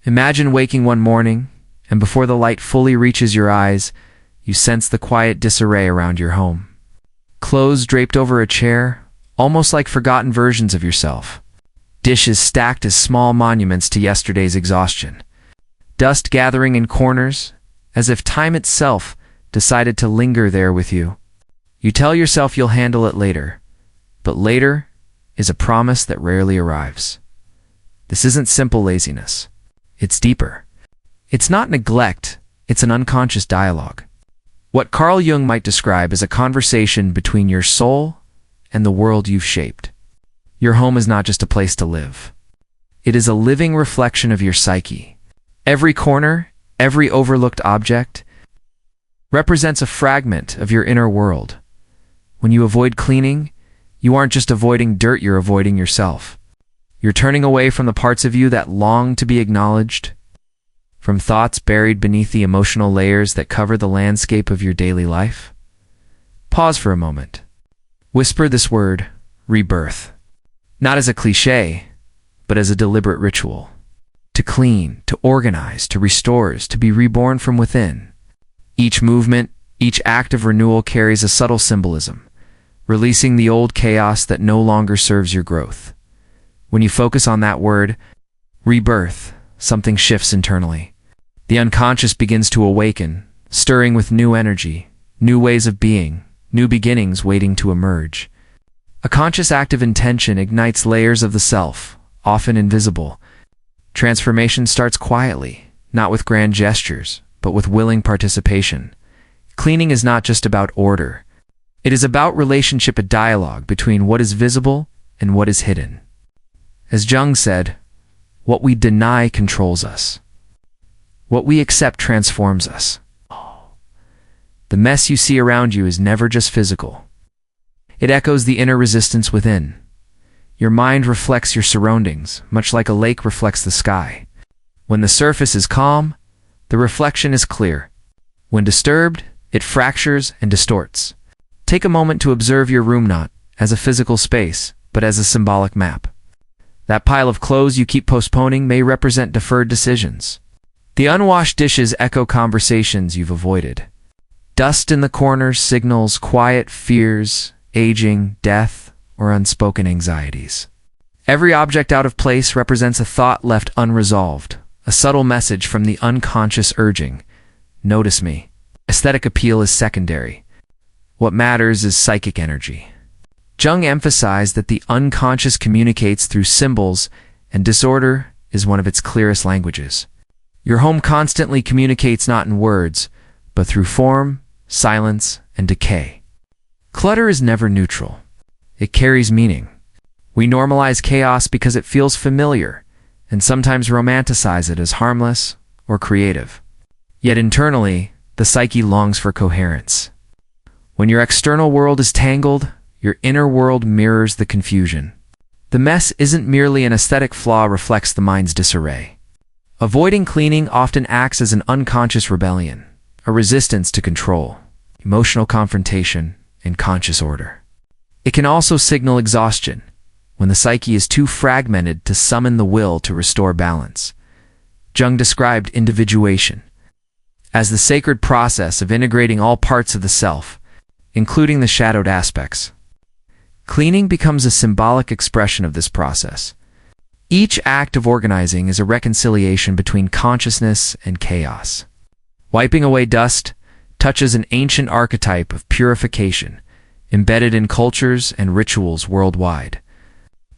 Imagine waking one morning, and before the light fully reaches your eyes, you sense the quiet disarray around your home. Clothes draped over a chair, almost like forgotten versions of yourself. Dishes stacked as small monuments to yesterday's exhaustion. Dust gathering in corners, as if time itself decided to linger there with you. You tell yourself you'll handle it later, but later is a promise that rarely arrives. This isn't simple laziness. It's deeper. It's not neglect, it's an unconscious dialogue. What Carl Jung might describe as a conversation between your soul and the world you've shaped. Your home is not just a place to live. It is a living reflection of your psyche. Every corner, every overlooked object, represents a fragment of your inner world. When you avoid cleaning, you aren't just avoiding dirt, you're avoiding yourself. You're turning away from the parts of you that long to be acknowledged, from thoughts buried beneath the emotional layers that cover the landscape of your daily life. Pause for a moment. Whisper this word, rebirth. Not as a cliché, but as a deliberate ritual. To clean, to organize, to restore is to be reborn from within. Each movement, each act of renewal carries a subtle symbolism, releasing the old chaos that no longer serves your growth. When you focus on that word, rebirth, something shifts internally. The unconscious begins to awaken, stirring with new energy, new ways of being, new beginnings waiting to emerge. A conscious act of intention ignites layers of the self, often invisible. Transformation starts quietly, not with grand gestures, but with willing participation. Cleaning is not just about order. It is about relationship, a dialogue between what is visible and what is hidden. As Jung said, what we deny controls us. What we accept transforms us. The mess you see around you is never just physical. It echoes the inner resistance within. Your mind reflects your surroundings, much like a lake reflects the sky. When the surface is calm, the reflection is clear. When disturbed, it fractures and distorts. Take a moment to observe your room not as a physical space, but as a symbolic map. That pile of clothes you keep postponing may represent deferred decisions. The unwashed dishes echo conversations you've avoided. Dust in the corners signals quiet fears, aging, death, or unspoken anxieties. Every object out of place represents a thought left unresolved, a subtle message from the unconscious urging, "Notice me." Aesthetic appeal is secondary. What matters is psychic energy. Jung emphasized that the unconscious communicates through symbols, and disorder is one of its clearest languages. Your home constantly communicates not in words, but through form, silence, and decay. Clutter is never neutral. It carries meaning. We normalize chaos because it feels familiar, and sometimes romanticize it as harmless or creative. Yet internally, the psyche longs for coherence. When your external world is tangled, your inner world mirrors the confusion. The mess isn't merely an aesthetic flaw, reflects the mind's disarray. Avoiding cleaning often acts as an unconscious rebellion, a resistance to control, emotional confrontation, and conscious order. It can also signal exhaustion, when the psyche is too fragmented to summon the will to restore balance. Jung described individuation as the sacred process of integrating all parts of the self, including the shadowed aspects. Cleaning becomes a symbolic expression of this process. Each act of organizing is a reconciliation between consciousness and chaos. Wiping away dust touches an ancient archetype of purification, embedded in cultures and rituals worldwide.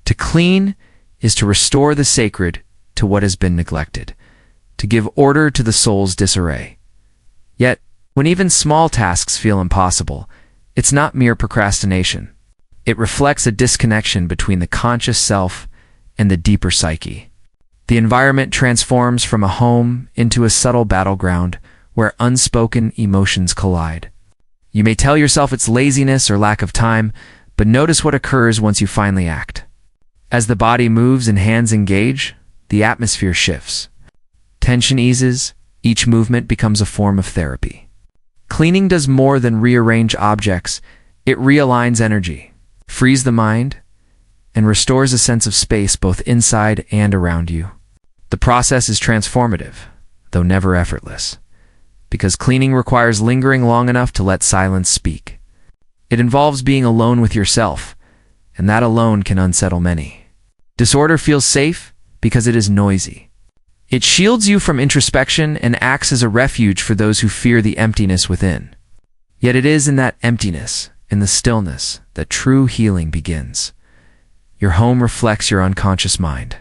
To clean is to restore the sacred to what has been neglected, to give order to the soul's disarray. Yet, when even small tasks feel impossible, it's not mere procrastination. It reflects a disconnection between the conscious self and the deeper psyche. The environment transforms from a home into a subtle battleground where unspoken emotions collide. You may tell yourself it's laziness or lack of time, but notice what occurs once you finally act. As the body moves and hands engage, the atmosphere shifts. Tension eases, each movement becomes a form of therapy. Cleaning does more than rearrange objects, it realigns energy, frees the mind, and restores a sense of space both inside and around you. The process is transformative, though never effortless, because cleaning requires lingering long enough to let silence speak. It involves being alone with yourself, and that alone can unsettle many. Disorder feels safe because it is noisy. It shields you from introspection and acts as a refuge for those who fear the emptiness within. Yet it is in that emptiness, in the stillness, that true healing begins. Your home reflects your unconscious mind.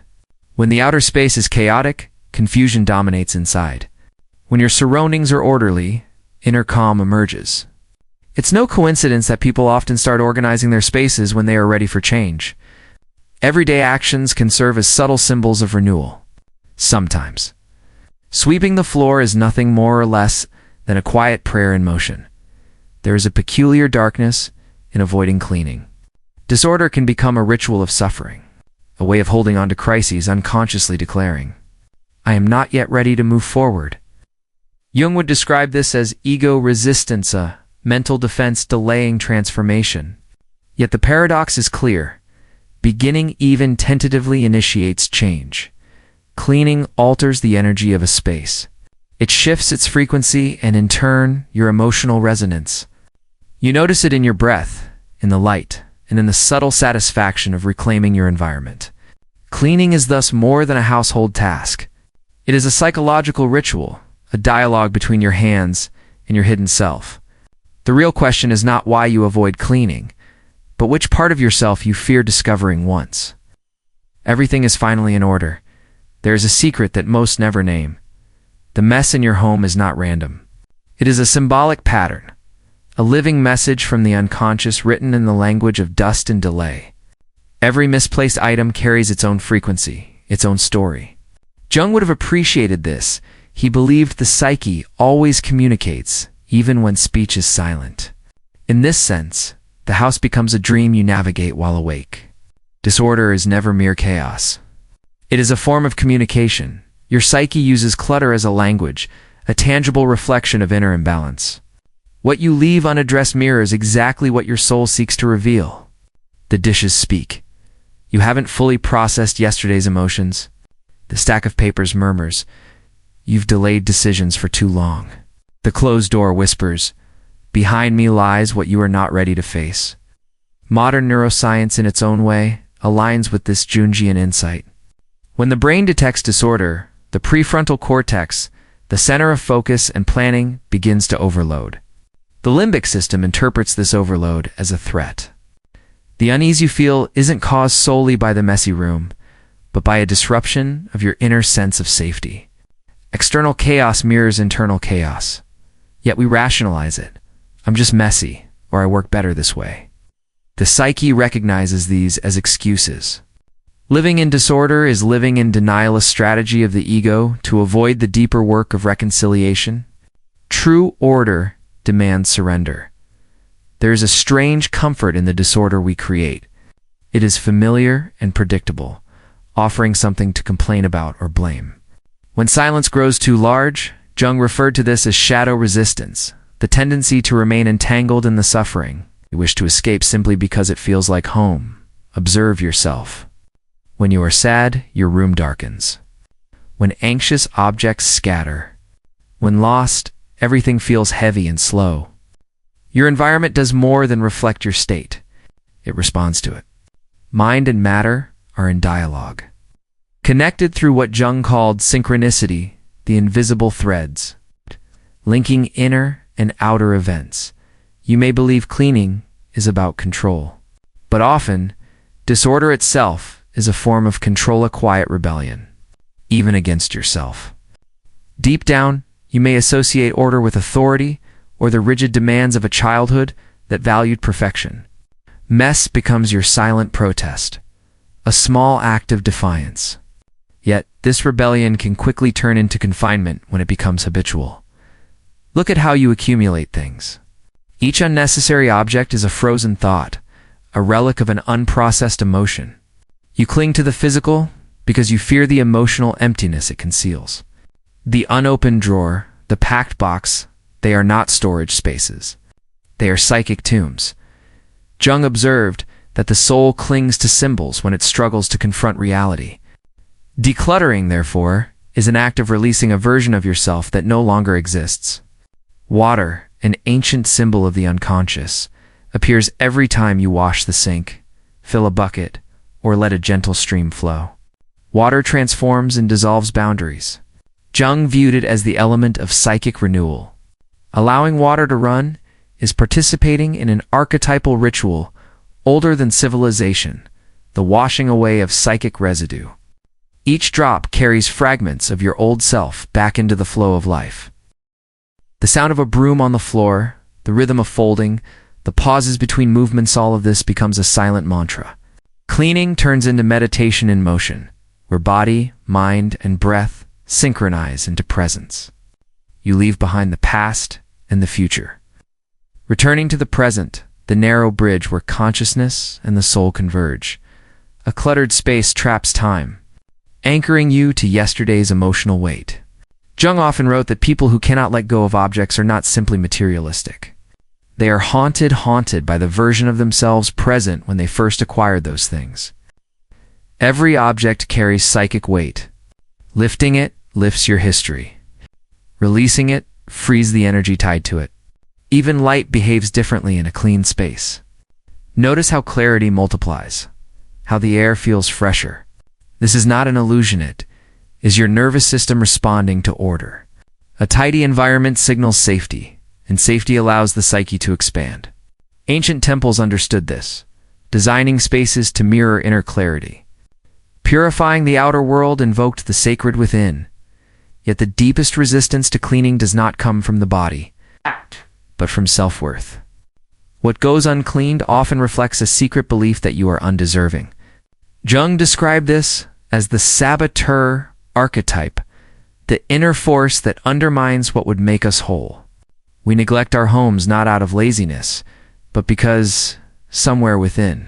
When the outer space is chaotic, confusion dominates inside. When your surroundings are orderly, inner calm emerges. It's no coincidence that people often start organizing their spaces when they are ready for change. Everyday actions can serve as subtle symbols of renewal. Sometimes. Sweeping the floor is nothing more or less than a quiet prayer in motion. There is a peculiar darkness in avoiding cleaning. Disorder can become a ritual of suffering, a way of holding on to crises, unconsciously declaring, "I am not yet ready to move forward." Jung would describe this as ego resistance, a mental defense delaying transformation. Yet the paradox is clear. Beginning even tentatively initiates change. Cleaning alters the energy of a space. It shifts its frequency and, in turn, your emotional resonance. You notice it in your breath, in the light, and in the subtle satisfaction of reclaiming your environment. Cleaning is thus more than a household task. It is a psychological ritual, a dialogue between your hands and your hidden self. The real question is not why you avoid cleaning, but which part of yourself you fear discovering once. Everything is finally in order. There is a secret that most never name. The mess in your home is not random. It is a symbolic pattern, a living message from the unconscious written in the language of dust and delay. Every misplaced item carries its own frequency, its own story. Jung would have appreciated this. He believed the psyche always communicates, even when speech is silent. In this sense, the house becomes a dream you navigate while awake. Disorder is never mere chaos. It is a form of communication. Your psyche uses clutter as a language, a tangible reflection of inner imbalance. What you leave unaddressed mirrors exactly what your soul seeks to reveal. The dishes speak. You haven't fully processed yesterday's emotions. The stack of papers murmurs. You've delayed decisions for too long. The closed door whispers, "Behind me lies what you are not ready to face." Modern neuroscience, in its own way, aligns with this Jungian insight. When the brain detects disorder, the prefrontal cortex, the center of focus and planning, begins to overload. The limbic system interprets this overload as a threat. The unease you feel isn't caused solely by the messy room, but by a disruption of your inner sense of safety. External chaos mirrors internal chaos, yet we rationalize it. I'm just messy, or I work better this way. The psyche recognizes these as excuses. Living in disorder is living in denial, a strategy of the ego to avoid the deeper work of reconciliation. True order demands surrender. There is a strange comfort in the disorder we create. It is familiar and predictable, offering something to complain about or blame. When silence grows too large, Jung referred to this as shadow resistance, the tendency to remain entangled in the suffering. You wish to escape simply because it feels like home. Observe yourself. When you are sad, your room darkens. When anxious, objects scatter. When lost, everything feels heavy and slow. Your environment does more than reflect your state. It responds to it. Mind and matter are in dialogue. Connected through what Jung called synchronicity, the invisible threads, linking inner and outer events. You may believe cleaning is about control, but often, disorder itself is a form of control, a quiet rebellion, even against yourself. Deep down, you may associate order with authority or the rigid demands of a childhood that valued perfection. Mess becomes your silent protest, a small act of defiance. Yet, this rebellion can quickly turn into confinement when it becomes habitual. Look at how you accumulate things. Each unnecessary object is a frozen thought, a relic of an unprocessed emotion. You cling to the physical because you fear the emotional emptiness it conceals. The unopened drawer, the packed box, they are not storage spaces. They are psychic tombs. Jung observed that the soul clings to symbols when it struggles to confront reality. Decluttering, therefore, is an act of releasing a version of yourself that no longer exists. Water, an ancient symbol of the unconscious, appears every time you wash the sink, fill a bucket, or let a gentle stream flow. Water transforms and dissolves boundaries. Jung viewed it as the element of psychic renewal. Allowing water to run is participating in an archetypal ritual older than civilization, the washing away of psychic residue. Each drop carries fragments of your old self back into the flow of life. The sound of a broom on the floor, the rhythm of folding, the pauses between movements, all of this becomes a silent mantra. Cleaning turns into meditation in motion, where body, mind, and breath synchronize into presence. You leave behind the past and the future, returning to the present, the narrow bridge where consciousness and the soul converge. A cluttered space traps time, anchoring you to yesterday's emotional weight. Jung often wrote that people who cannot let go of objects are not simply materialistic. They are haunted by the version of themselves present when they first acquired those things. Every object carries psychic weight. Lifting it lifts your history. Releasing it frees the energy tied to it. Even light behaves differently in a clean space. Notice how clarity multiplies, how the air feels fresher. This is not an illusion, it is your nervous system responding to order. A tidy environment signals safety, and safety allows the psyche to expand. Ancient temples understood this, designing spaces to mirror inner clarity. Purifying the outer world invoked the sacred within, yet the deepest resistance to cleaning does not come from the body, but from self-worth. What goes uncleaned often reflects a secret belief that you are undeserving. Jung described this as the saboteur archetype, the inner force that undermines what would make us whole. We neglect our homes not out of laziness, but because somewhere within,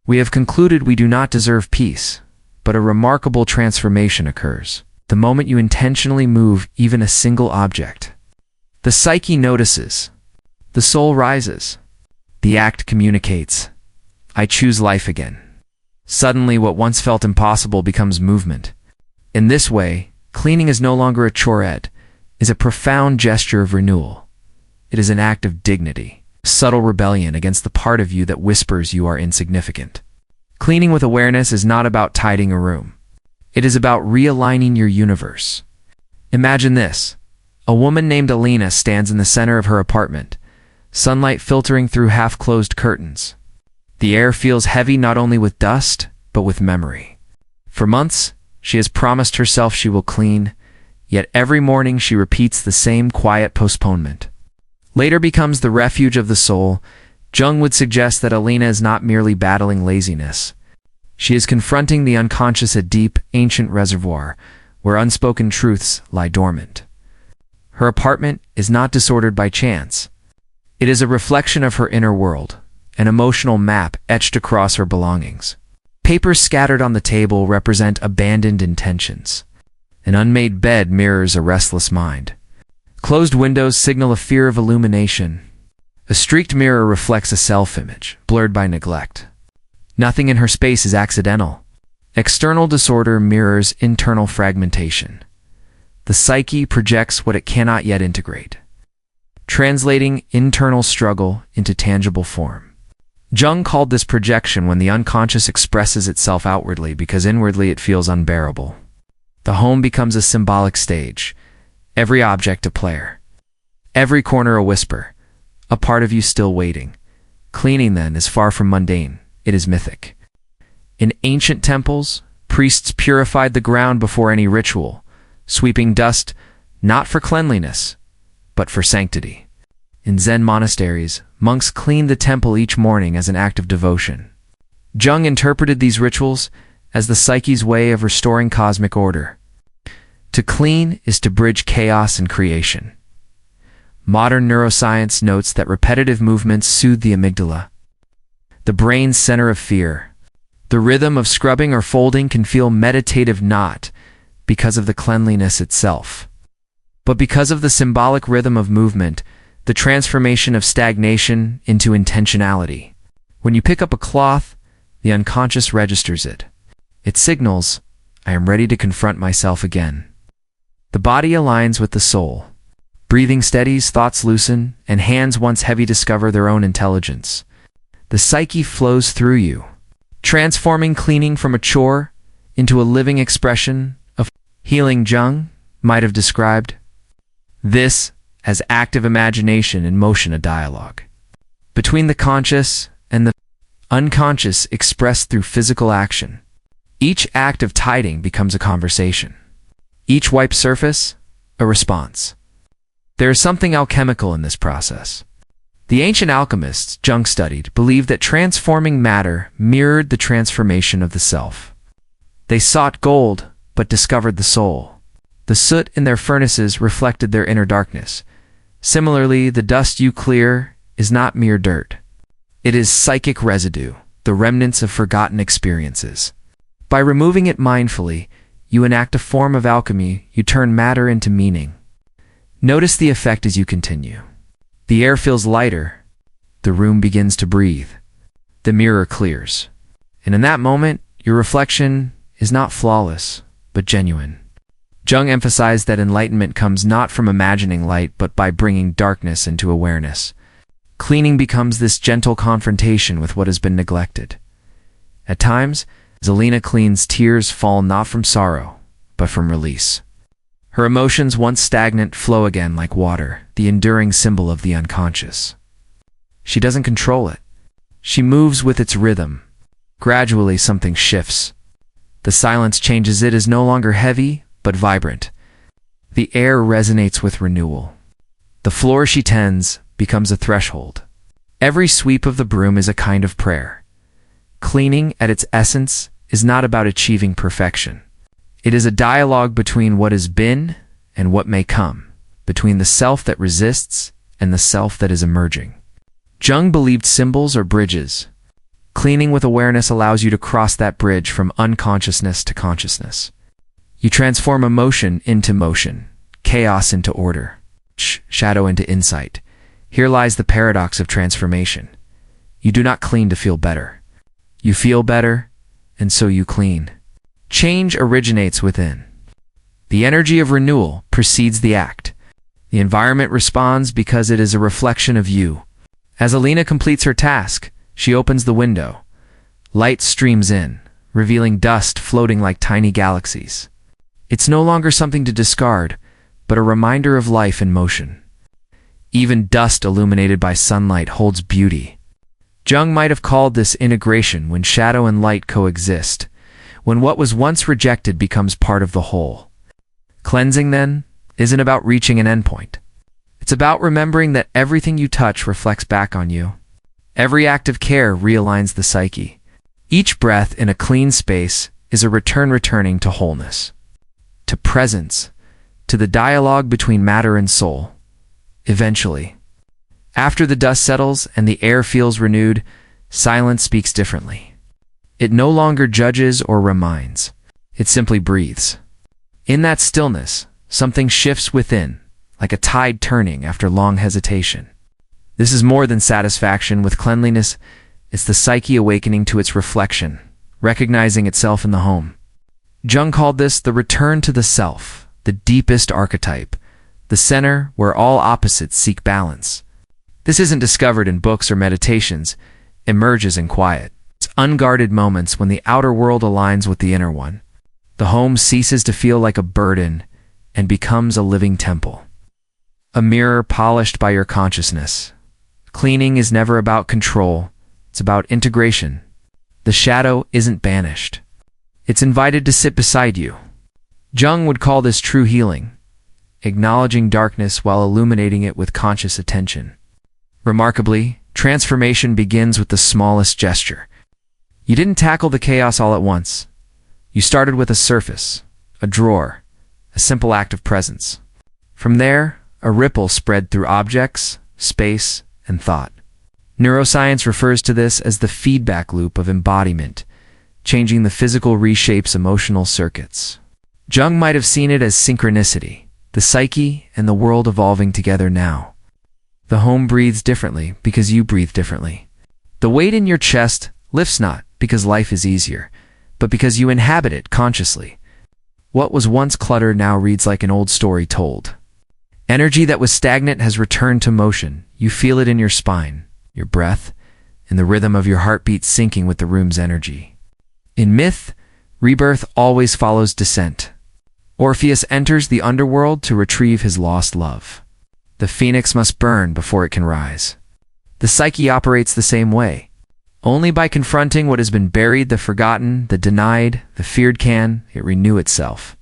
we have concluded we do not deserve peace, but a remarkable transformation occurs the moment you intentionally move even a single object. The psyche notices. The soul rises. The act communicates. I choose life again. Suddenly, what once felt impossible becomes movement. In this way, cleaning is no longer a chore, it is a profound gesture of renewal. It is an act of dignity, a subtle rebellion against the part of you that whispers you are insignificant. Cleaning with awareness is not about tidying a room. It is about realigning your universe. Imagine this. A woman named Alina stands in the center of her apartment, sunlight filtering through half-closed curtains. The air feels heavy not only with dust, but with memory. For months, she has promised herself she will clean, yet every morning she repeats the same quiet postponement. Later becomes the refuge of the soul. Jung would suggest that Alina is not merely battling laziness. She is confronting the unconscious, a deep, ancient reservoir where unspoken truths lie dormant. Her apartment is not disordered by chance. It is a reflection of her inner world, an emotional map etched across her belongings. Papers scattered on the table represent abandoned intentions. An unmade bed mirrors a restless mind. Closed windows signal a fear of illumination. A streaked mirror reflects a self-image, blurred by neglect. Nothing in her space is accidental. External disorder mirrors internal fragmentation. The psyche projects what it cannot yet integrate, translating internal struggle into tangible form. Jung called this projection when the unconscious expresses itself outwardly because inwardly it feels unbearable. The home becomes a symbolic stage, every object a player, every corner a whisper, a part of you still waiting. Cleaning, then, is far from mundane, it is mythic. In ancient temples, priests purified the ground before any ritual, sweeping dust not for cleanliness, but for sanctity. In Zen monasteries, monks cleaned the temple each morning as an act of devotion. Jung interpreted these rituals as the psyche's way of restoring cosmic order. To clean is to bridge chaos and creation. Modern neuroscience notes that repetitive movements soothe the amygdala, the brain's center of fear. The rhythm of scrubbing or folding can feel meditative not because of the cleanliness itself, but because of the symbolic rhythm of movement, the transformation of stagnation into intentionality. When you pick up a cloth, the unconscious registers it. It signals, I am ready to confront myself again. The body aligns with the soul. Breathing steadies, thoughts loosen, and hands once heavy discover their own intelligence. The psyche flows through you, transforming cleaning from a chore into a living expression of healing. Jung might have described this as active imagination in motion, a dialogue between the conscious and the unconscious expressed through physical action. Each act of tidying becomes a conversation. Each wiped surface, a response. There is something alchemical in this process. The ancient alchemists Jung studied believed that transforming matter mirrored the transformation of the self. They sought gold, but discovered the soul. The soot in their furnaces reflected their inner darkness. Similarly, the dust you clear is not mere dirt. It is psychic residue, the remnants of forgotten experiences. By removing it mindfully, you enact a form of alchemy. You turn matter into meaning. Notice the effect as you continue. The air feels lighter. The room begins to breathe. The mirror clears. And in that moment, your reflection is not flawless, but genuine. Jung emphasized that enlightenment comes not from imagining light, but by bringing darkness into awareness. Cleaning becomes this gentle confrontation with what has been neglected. At times, Zelina cleans, tears fall not from sorrow, but from release. Her emotions, once stagnant, flow again like water, the enduring symbol of the unconscious. She doesn't control it. She moves with its rhythm. Gradually, something shifts. The silence changes. It is no longer heavy, but vibrant. The air resonates with renewal. The floor she tends becomes a threshold. Every sweep of the broom is a kind of prayer. Cleaning, at its essence, is not about achieving perfection. It is a dialogue between what has been and what may come, between the self that resists and the self that is emerging. Jung believed symbols are bridges. Cleaning with awareness allows you to cross that bridge from unconsciousness to consciousness. You transform emotion into motion, chaos into order, shadow into insight. Here lies the paradox of transformation. You do not clean to feel better. You feel better, and so you clean. Change originates within. The energy of renewal precedes the act. The environment responds because it is a reflection of you. As Alina completes her task, she opens the window. Light streams in, revealing dust floating like tiny galaxies. It's no longer something to discard, but a reminder of life in motion. Even dust illuminated by sunlight holds beauty. Jung might have called this integration, when shadow and light coexist, when what was once rejected becomes part of the whole. Cleansing, then, isn't about reaching an endpoint. It's about remembering that everything you touch reflects back on you. Every act of care realigns the psyche. Each breath in a clean space is a returning to wholeness, to presence, to the dialogue between matter and soul. Eventually, after the dust settles and the air feels renewed, silence speaks differently. It no longer judges or reminds. It simply breathes. In that stillness, something shifts within, like a tide turning after long hesitation. This is more than satisfaction with cleanliness. It's the psyche awakening to its reflection, recognizing itself in the home. Jung called this the return to the self, the deepest archetype, the center where all opposites seek balance. This isn't discovered in books or meditations, emerges in quiet. It's unguarded moments when the outer world aligns with the inner one. The home ceases to feel like a burden and becomes a living temple. A mirror polished by your consciousness. Cleaning is never about control, it's about integration. The shadow isn't banished. It's invited to sit beside you. Jung would call this true healing, acknowledging darkness while illuminating it with conscious attention. Remarkably, transformation begins with the smallest gesture. You didn't tackle the chaos all at once. You started with a surface, a drawer, a simple act of presence. From there, a ripple spread through objects, space, and thought. Neuroscience refers to this as the feedback loop of embodiment, changing the physical reshapes emotional circuits. Jung might have seen it as synchronicity, the psyche and the world evolving together now. The home breathes differently because you breathe differently. The weight in your chest lifts not because life is easier, but because you inhabit it consciously, What was once clutter now reads like an old story told. Energy that was stagnant has returned to motion. You feel it in your spine, your breath, and the rhythm of your heartbeat syncing with the room's energy. In myth, rebirth always follows descent. Orpheus enters the underworld to retrieve his lost love. The phoenix must burn before it can rise. The psyche operates the same way. Only by confronting what has been buried, the forgotten, the denied, the feared can it renew itself.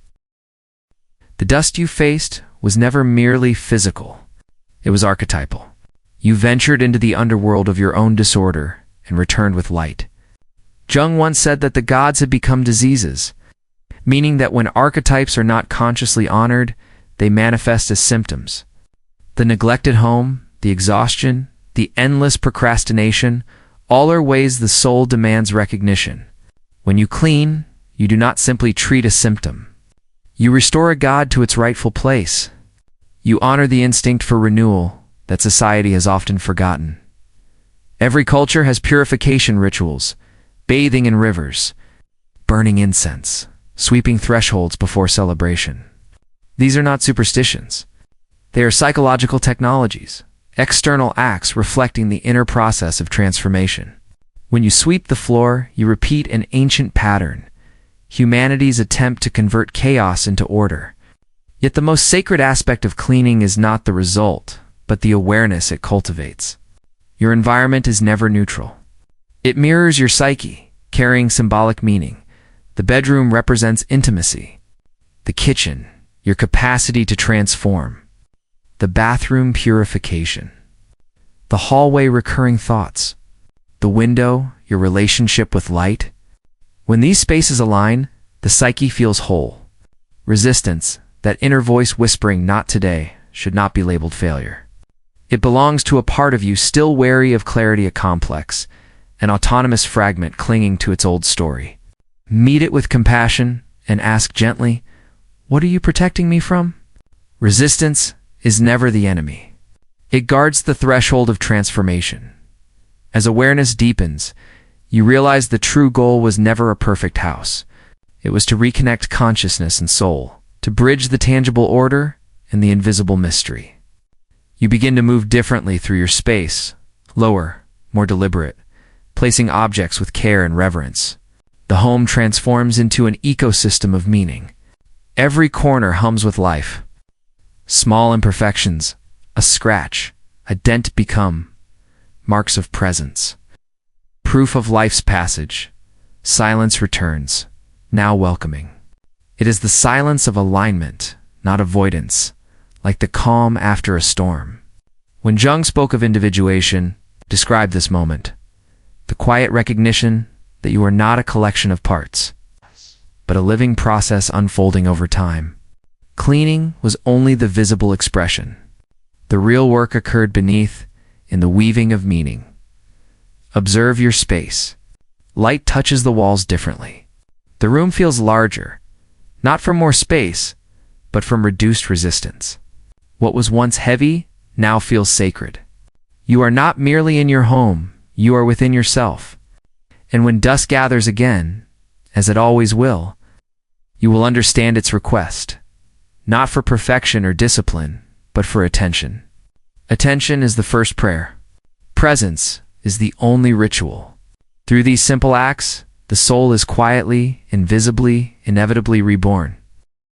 The dust you faced was never merely physical. It was archetypal. You ventured into the underworld of your own disorder and returned with light. Jung once said that the gods had become diseases, meaning that when archetypes are not consciously honored, they manifest as symptoms. The neglected home, the exhaustion, the endless procrastination, all are ways the soul demands recognition. When you clean, you do not simply treat a symptom. You restore a god to its rightful place. You honor the instinct for renewal that society has often forgotten. Every culture has purification rituals, bathing in rivers, burning incense, sweeping thresholds before celebration. These are not superstitions. They are psychological technologies, external acts reflecting the inner process of transformation. When you sweep the floor, you repeat an ancient pattern, humanity's attempt to convert chaos into order. Yet the most sacred aspect of cleaning is not the result, but the awareness it cultivates. Your environment is never neutral. It mirrors your psyche, carrying symbolic meaning. The bedroom represents intimacy. The kitchen, your capacity to transform. The bathroom, purification. The hallway, recurring thoughts. The window, your relationship with light. When these spaces align, the psyche feels whole. Resistance, that inner voice whispering "not today," should not be labeled failure. It belongs to a part of you still wary of clarity, a complex, an autonomous fragment clinging to its old story. Meet it with compassion and ask gently, "What are you protecting me from?" Resistance is never the enemy. It guards the threshold of transformation. As awareness deepens, you realize the true goal was never a perfect house. It was to reconnect consciousness and soul, to bridge the tangible order and the invisible mystery. You begin to move differently through your space, lower, more deliberate, placing objects with care and reverence. The home transforms into an ecosystem of meaning. Every corner hums with life. Small imperfections, a scratch, a dent become marks of presence. Proof of life's passage. Silence returns, now welcoming. It is the silence of alignment, not avoidance, like the calm after a storm. When Jung spoke of individuation, described this moment, the quiet recognition that you are not a collection of parts, but a living process unfolding over time. Cleaning was only the visible expression. The real work occurred beneath, in the weaving of meaning. Observe your space. Light touches the walls differently. The room feels larger, not from more space, but from reduced resistance. What was once heavy now feels sacred. You are not merely in your home, you are within yourself. And when dust gathers again, as it always will, you will understand its request. Not for perfection or discipline, but for attention. Attention is the first prayer. Presence is the only ritual. Through these simple acts, the soul is quietly, invisibly, inevitably reborn.